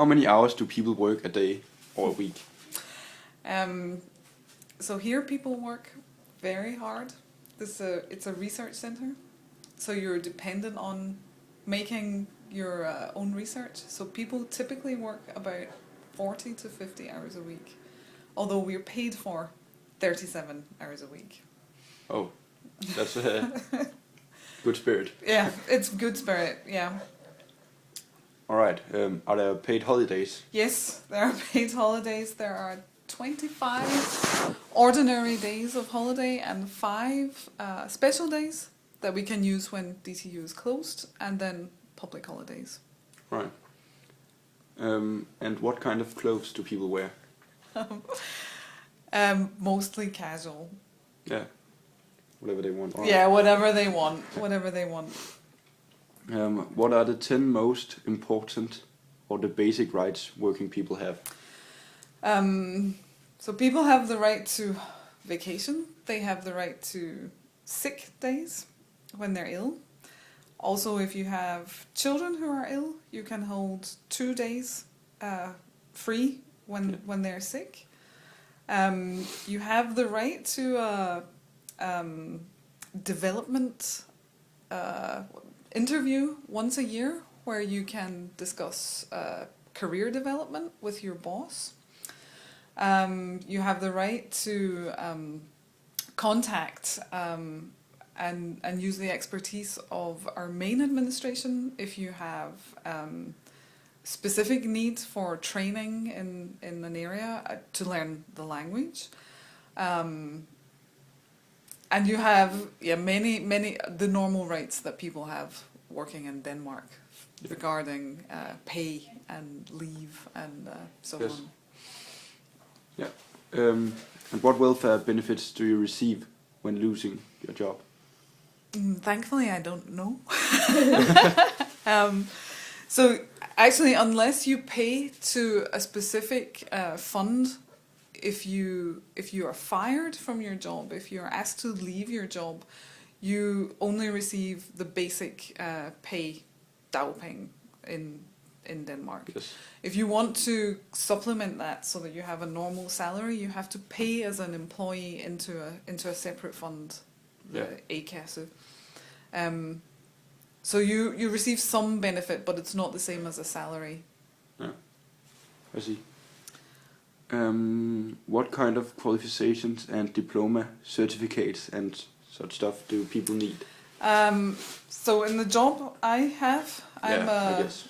How many hours do people work a day or a week? So here people work very hard. It's a research center, so you're dependent on making your own research. So people typically work about 40 to 50 hours a week, although we're paid for 37 hours a week. Oh, that's a good spirit. Yeah, it's good spirit, yeah. All right. Are there paid holidays? Yes, there are paid holidays. There are 25 ordinary days of holiday and 5 special days that we can use when DTU is closed, and then public holidays. Right. And what kind of clothes do people wear? Mostly casual. Yeah. Whatever they want. Yeah, whatever they want. Whatever they want. What are the 10 most important or the basic rights working people have? So people have the right to vacation. They have the right to sick days when they're ill. Also, if you have children who are ill, you can hold 2 days free when they're sick. You have the right to development interview once a year where you can discuss career development with your boss. You have the right to contact and use the expertise of our main administration if you have specific needs for training in an area to learn the language. And you have many the normal rights that people have working in Denmark regarding pay and leave and so on. Yeah. And what welfare benefits do you receive when losing your job? Thankfully, I don't know. So actually, unless you pay to a specific fund, if you are fired from your job, if you're asked to leave your job, you only receive the basic pay, dagpenge, in Denmark. Yes. If you want to supplement that so that you have a normal salary, you have to pay as an employee into a separate fund, the A-kasse. So you receive some benefit, but it's not the same as a salary. Yeah, I see. What kind of qualifications and diploma, certificates and such stuff do people need? So in the job I have, I guess.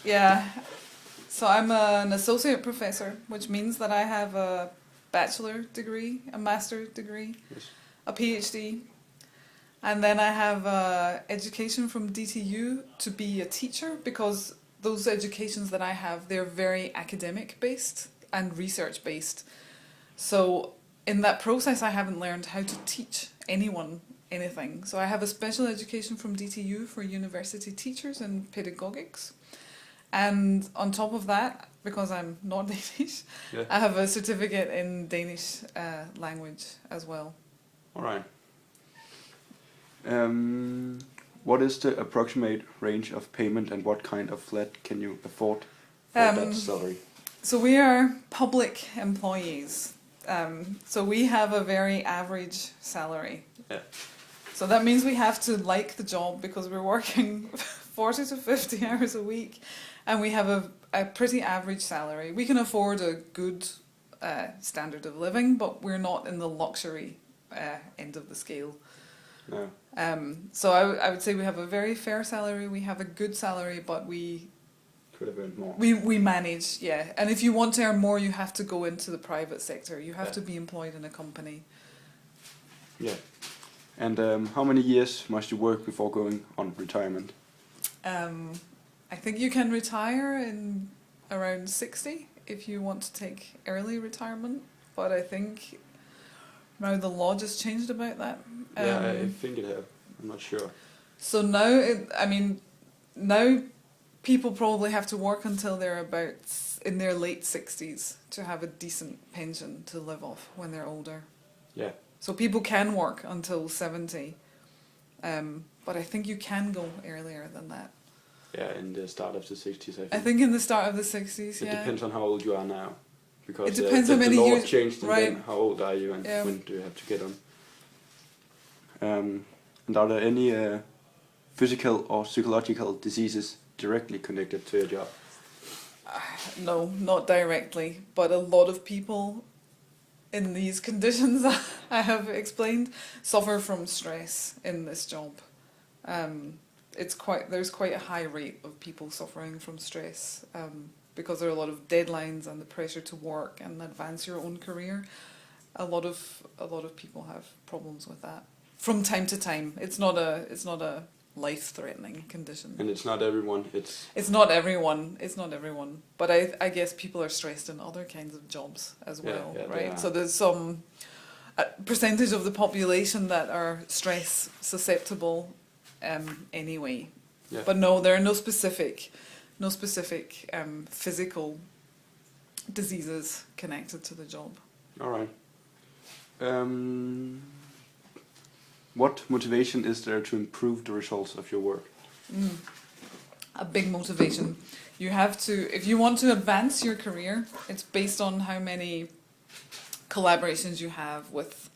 So I'm an associate professor, which means that I have a bachelor degree, a master degree, Yes. a PhD, and then I have education from DTU to be a teacher, because those educations that I have, they're very academic based and research based. So in that process, I haven't learned how to teach anyone anything. So I have a special education from DTU for university teachers in pedagogics. And on top of that, because I'm not Danish, I have a certificate in Danish language as well. All right. What is the approximate range of payment and what kind of flat can you afford for that salary? So we are public employees. So we have a very average salary. Yeah. So that means we have to like the job, because we're working 40 to 50 hours a week, and we have a pretty average salary. We can afford a good standard of living, but we're not in the luxury end of the scale. No. So I would say we have a very fair salary, we have a good salary, but we could have earned more. We manage, yeah. And if you want to earn more, you have to go into the private sector. You have to be employed in a company. Yeah. And how many years must you work before going on retirement? I think you can retire in around 60 if you want to take early retirement. But I think now the law just changed about that. I think it have. I'm not sure. So now, now people probably have to work until they're about in their late 60s to have a decent pension to live off when they're older. Yeah. So people can work until 70, but I think you can go earlier than that. Yeah, in the start of the 60s, I think. I think in the start of the 60s, It yeah. depends on how old you are now. Because It depends how many the law years- changed, and right. then how old are you, and Yeah. when do you have to get on. And are there any physical or psychological diseases directly connected to your job? No, not directly, but a lot of people in these conditions I have explained suffer from stress in this job. There's quite a high rate of people suffering from stress because there are a lot of deadlines and the pressure to work and advance your own career. A lot of people have problems with that from time to time. It's not a life-threatening condition. And it's not everyone. It's not everyone. It's not everyone. But I guess people are stressed in other kinds of jobs as well, yeah, right? So there's some percentage of the population that are stress susceptible anyway. Yeah. But no, there are no specific physical diseases connected to the job. All right. What motivation is there to improve the results of your work? A big motivation. You have to, if you want to advance your career, it's based on how many collaborations you have with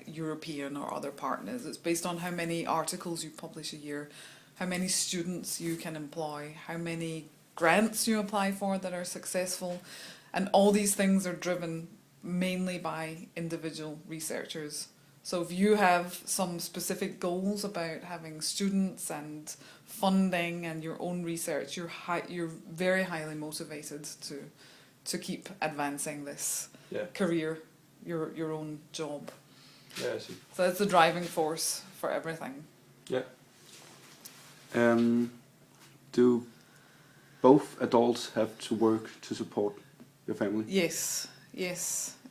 European or other partners. It's based on how many articles you publish a year, how many students you can employ, how many grants you apply for that are successful, and all these things are driven mainly by individual researchers. So if you have some specific goals about having students and funding and your own research, you're very highly motivated to keep advancing this career, your own job. Yeah, I see. So that's the driving force for everything. Yeah. Do both adults have to work to support your family? Yes.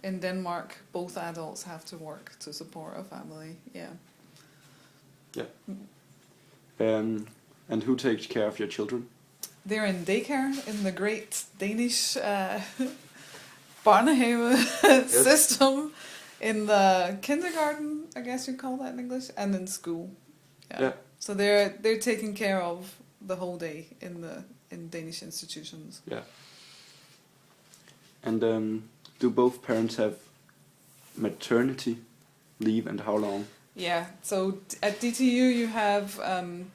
In Denmark, both adults have to work to support a family. Yeah. And who takes care of your children? They're in daycare in the great Danish barnehave system, in the kindergarten, I guess you call that in English, and in school. Yeah. So they're taken care of the whole day in Danish institutions. Yeah. And do both parents have maternity leave, and how long? Yeah, so at DTU you have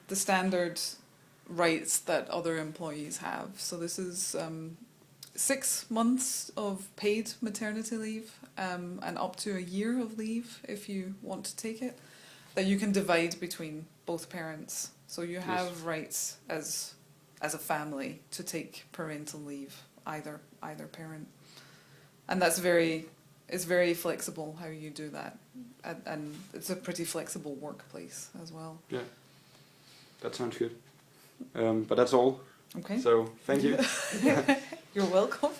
the standard rights that other employees have. So this is 6 months of paid maternity leave and up to a year of leave if you want to take it, that you can divide between both parents. So you have rights as a family to take parental leave, either parent. And it's very flexible how you do that, and it's a pretty flexible workplace as well. Yeah, that sounds good. But that's all. Okay. So thank you. You're welcome.